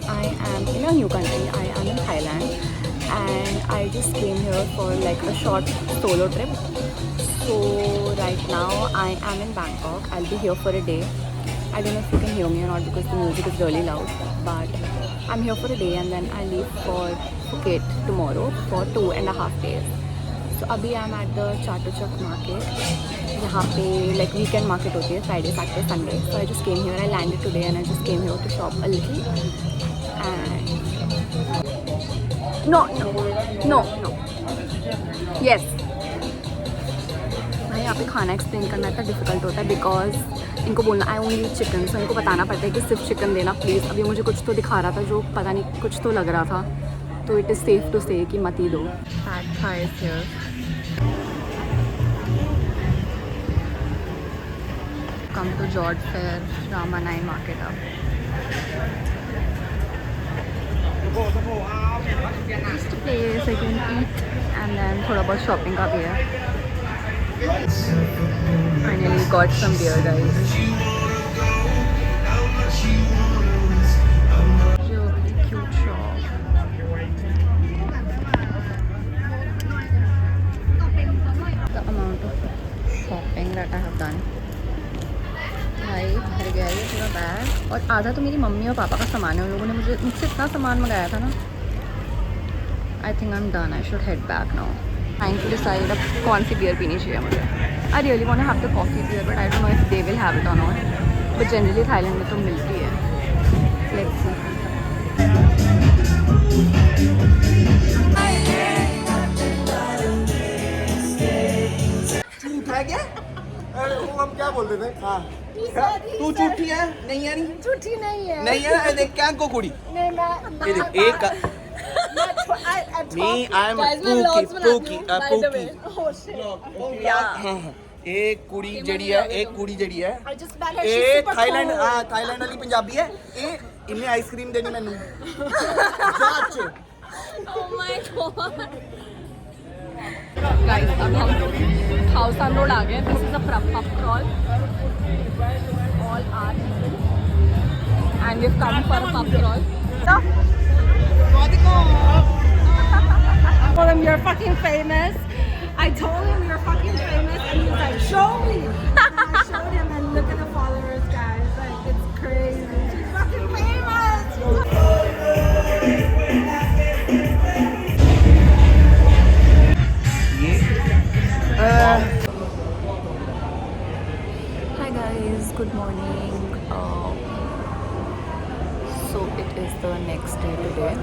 I am in a new country. I am in Thailand, and I just came here for like a short solo trip. So right now I am in Bangkok. I'll be here for a day. I don't know if you can hear me or not because the music is really loud. But I'm here for a day and then I leave for Phuket tomorrow for 2.5 days. So अभी I am at the Chatuchak market. यहाँ पे like weekend market होती है Friday Saturday Sunday. So I just came here. I landed today and I just came here to shop a little. And no no no no yes. भाई यहाँ पे खाना explain करना इतना डिफिकल्ट होता है बिकॉज इनको बोलना आई ओनली चिकन. सो इनको बताना पड़ता है कि सिर्फ चिकन देना प्लीज़. अभी मुझे कुछ तो दिखा रहा था जो पता नहीं कुछ तो लग रहा था. तो इट इज़ सेफ टू से कि मत ही दो. Pad thai is here. Come to George Fair, Ramanai Market up. Just a place I can eat and then thoda bahut shopping ka bhi hai. Finally got some beer, guys. Really cute shop. The amount of shopping that I have done. भाई भर गया ये पूरा bag. और आधा तो मेरी mummy और पापा का सामान है. उन लोगों ने मुझसे इतना सामान मंगाया था ना. I think I am done. I should head back now. Trying to decide अब कौन सी बियर पीनी चाहिए मुझे. I really want to have the coffee beer but I don't know if they will have it और not. But generally Thailand में तो मिलती है. Let's see. झूठा क्या? अरे वो हम क्या बोलते थे? हाँ. तू झूठी है? नहीं है. नहीं झूठी नहीं है. नहीं है. देख क्या को कुड़ी. नहीं मैं एक me I'm Pookie. Oh shit. एक कुड़ी जड़ी है. ये थाईलैंड थाईलैंड वाली पंजाबी है. ये इन्हें आइसक्रीम देनी मैनू. Oh my god. गाइस अब हम थाउसन रोड आ गए. This is a pub crawl. All are and we have come for a pub crawl. Told him you're fucking famous. I told him you're fucking famous, and he was like, "Show me." And I showed him, and look at the followers, guys. Like it's crazy. She's fucking famous. Hi guys, good morning. So it is the next day today.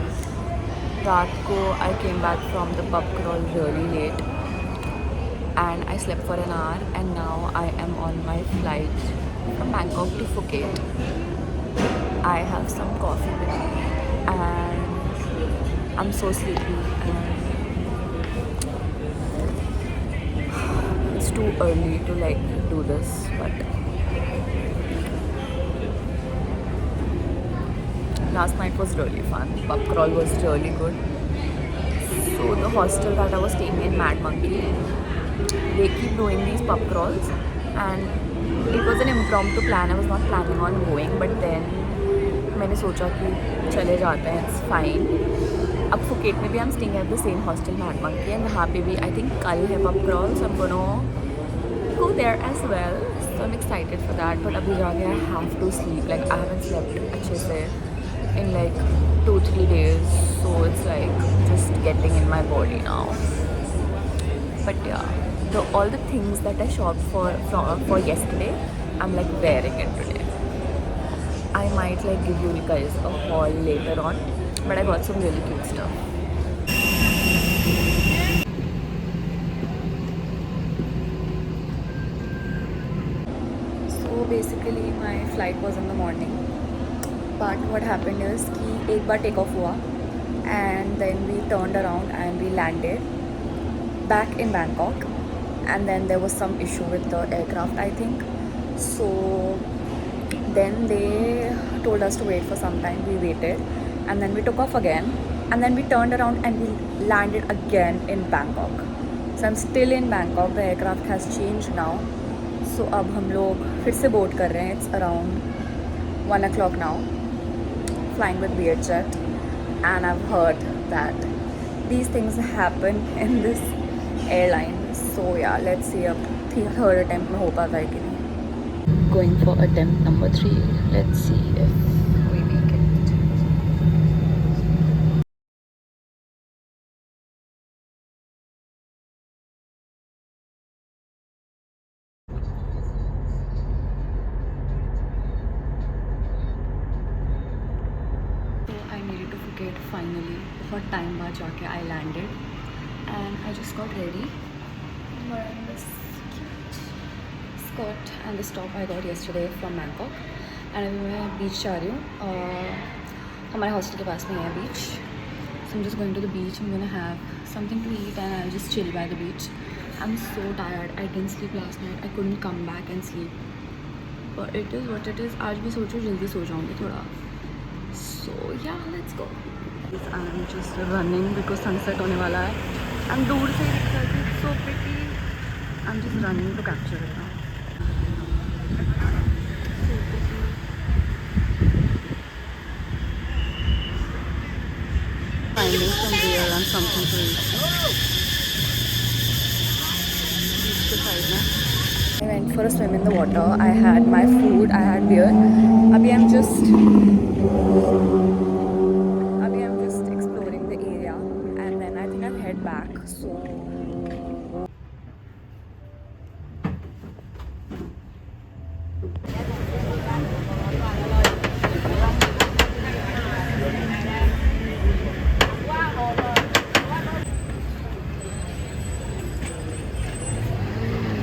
रात को I came back from the pub crawl really late and I slept for an hour and now I am on my flight from Bangkok to Phuket. I have some coffee with me and I'm so sleepy and it's too early to like do this, but last night was really fun. Pub crawl was really good. So the hostel that I was staying in, Mad Monkey, they keep doing these pub crawls and it was an impromptu plan. I was not planning on going, but then मैंने सोचा कि चले जाते हैं. It's fine. अब Phuket में भी I'm staying at the same hostel, Mad Monkey, and यहाँ पे भी I think कल है pub crawl, so I'm gonna go there as well. So I'm excited for that. But अभी जाके I have to sleep. Like I haven't slept अच्छे से in like 2-3 days, so it's like just getting in my body now. But yeah, all the things that I shopped for yesterday, I'm like wearing it today. I might like give you guys a haul later on, but I got some really cute stuff. So basically my flight was in the morning. But what happened is कि एक बार take off हुआ and then we turned around and we landed back in Bangkok and then there was some issue with the aircraft I think. So then they told us to wait for some time. We waited and then we took off again and then we turned around and we landed again in Bangkok. So I'm still in Bangkok. The aircraft has changed now. So अब हम लोग फिर से board कर रहे हैं. It's around 1 o'clock now. flying with Vietjet, and I've heard that these things happen in this airline. So yeah, let's see अब third attempt में हो पाता है कि नहीं. Going for attempt number 3. Let's see if we make it. So I made it to Phuket finally. बहुत time बाद जाके I landed and I just got ready. I'm wearing this cute skirt and this top I got yesterday from Bangkok. And अभी मैं beach जा रही हूँ. हमारे hostel के पास में है beach. So I'm just going to the beach. I'm gonna have something to eat and I'll just chill by the beach. I'm so tired. I didn't sleep last night. I couldn't come back and sleep. But it is what it is. आज भी सोचूं जल्दी सो जाऊँगी थोड़ा. So yeah, let's go. I'm just running because sunset होने वाला है. I'm दूर से ही दिख रहा है. It's so pretty. I'm just running to capture it now. So pretty. Finding some beer and something to eat. Beach के side में. I went for a swim in the water. I had my food. I had beer. Abhi I'm just exploring the area, and then I think I'll head back. So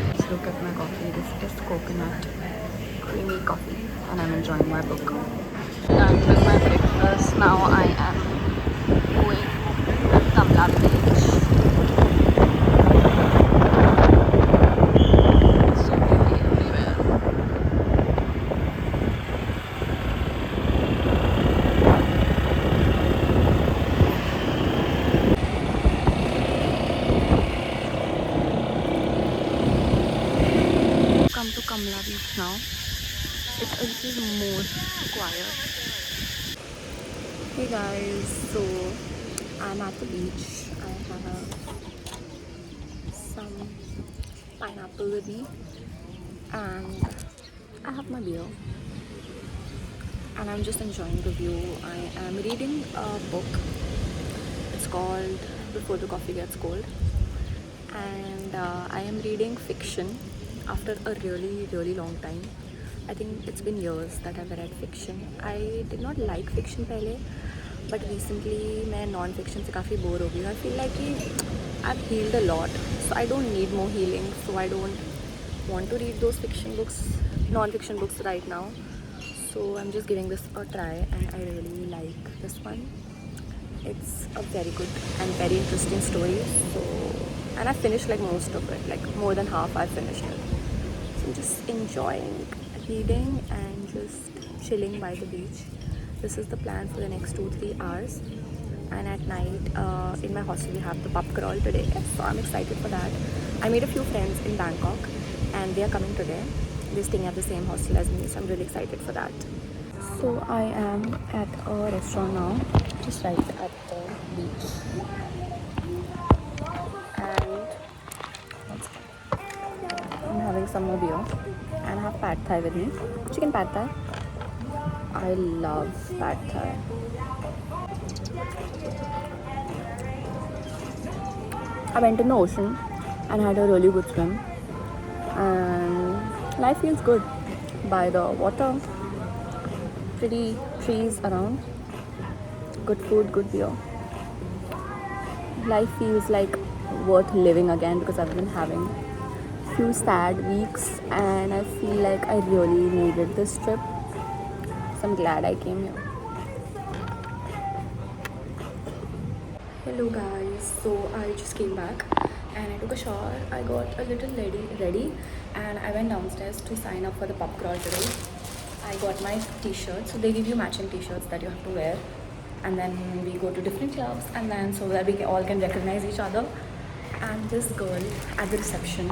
let's look at my coffee. This is coconut creamy coffee, and I'm enjoying my book. Done with my breakfast. Now I am going to Kamla Beach. So pretty everywhere. Come to Kamla Beach now. It is more quiet. Hey guys, so I'm at the beach. I have some pineapple with me and I have my beer and I'm just enjoying the view. I am reading a book. It's called Before the Coffee Gets Cold, and I am reading fiction after a really long time. I think it's been years that I've read fiction. I did not like fiction पहले, but recently मैं non-fiction से काफ़ी bore हो गई. I feel like I've healed a lot, so I don't need more healing. So I don't want to read those fiction books, non-fiction books right now. So I'm just giving this a try, and I really like this one. It's a very good and very interesting story. So, and I finished like most of it, like more than half I finished it. So I'm just enjoying reading and just chilling by the beach. This is the plan for the next 2-3 hours. And at night in my hostel we have the pub crawl today, so I'm excited for that. I made a few friends in Bangkok and they are coming today. They're staying at the same hostel as me, so I'm really excited for that. So I am at a restaurant now, just right at the beach, and I'm having some more beer and I have pad thai with me, chicken pad thai. I love pad thai. I went in the ocean and had a really good swim, and life feels good by the water, pretty trees around, good food, good beer. Life feels like worth living again because I've been having few sad weeks and I feel like I really needed this trip, so I'm glad I came here. Hello guys, so I just came back and I took a shower. I got a little ready and I went downstairs to sign up for the pub crawl today. I got my t-shirt, so they give you matching t-shirts that you have to wear, and then we go to different clubs, and then so that we all can recognize each other. And this girl at the reception,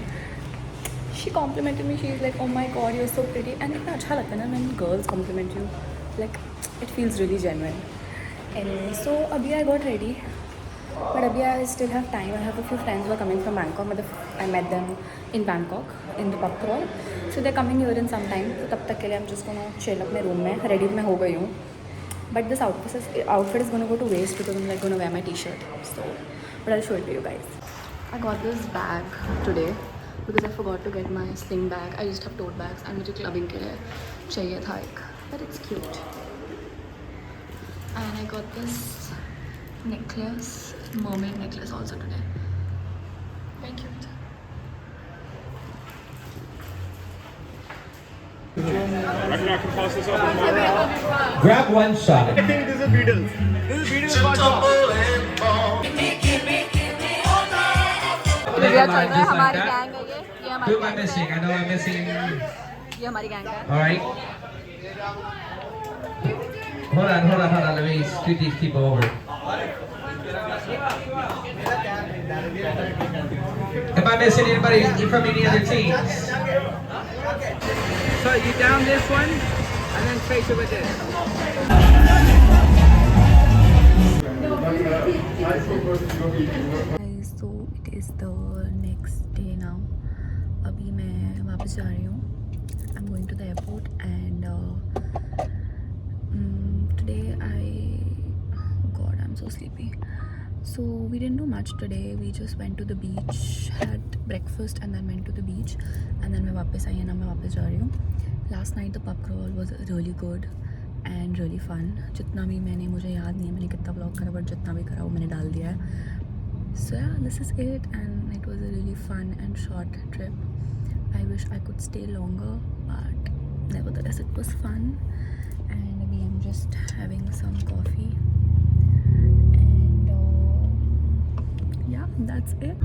she complimented me. She's like, oh my god, you're so pretty. And it's अच्छा लगता है ना when girls compliment you. like it feels really genuine. Anyway, so abhi I got ready, but abhi I still have time. I have a few friends who are coming from Bangkok. I met them in Bangkok in the pub crawl, so they're coming here in some time. So तब तक के लिए I'm just gonna chill अपने room में. Ready मैं हो गई हूँ, but this outfit is gonna go to waste because I'm like gonna wear my t-shirt. So, but I'll show it to you guys. I got this bag today because I forgot to get my sling bag. I just have tote bags and मुझे clubbing के लिए चाहिए था एक, but it's cute. And I got this necklace, mermaid necklace also today. Very cute. I can pass this off. Grab one shot. I think this is Beatles. This is Beatles podcast. Divya चल रहा है, हमारी gang है ये हमारी Who am I missing? I know I'm missing. ये हमारी gang है. All right. Hold on. Let me scoot these people over. Am I missing anybody from any other teams? So you down this one, and then face it with this. Guys, so it is the next day now. अभी मैं वापस जा रही हूँ. I'm going to the airport and today oh god, I'm so sleepy. So we didn't do much today. We just went to the beach, had breakfast and then went to the beach and then मैं वापस आई and अब मैं वापस जा रही हूँ. Last night the pub crawl was really good and really fun. जितना भी मुझे याद नहीं है मैंने कितना vlog करा, but जितना भी करा वो मैंने डाल दिया है. So yeah, this is it and it was a really fun and short trip. I wish I could stay longer, but nevertheless it was fun. And maybe I'm just having some coffee and yeah, that's it.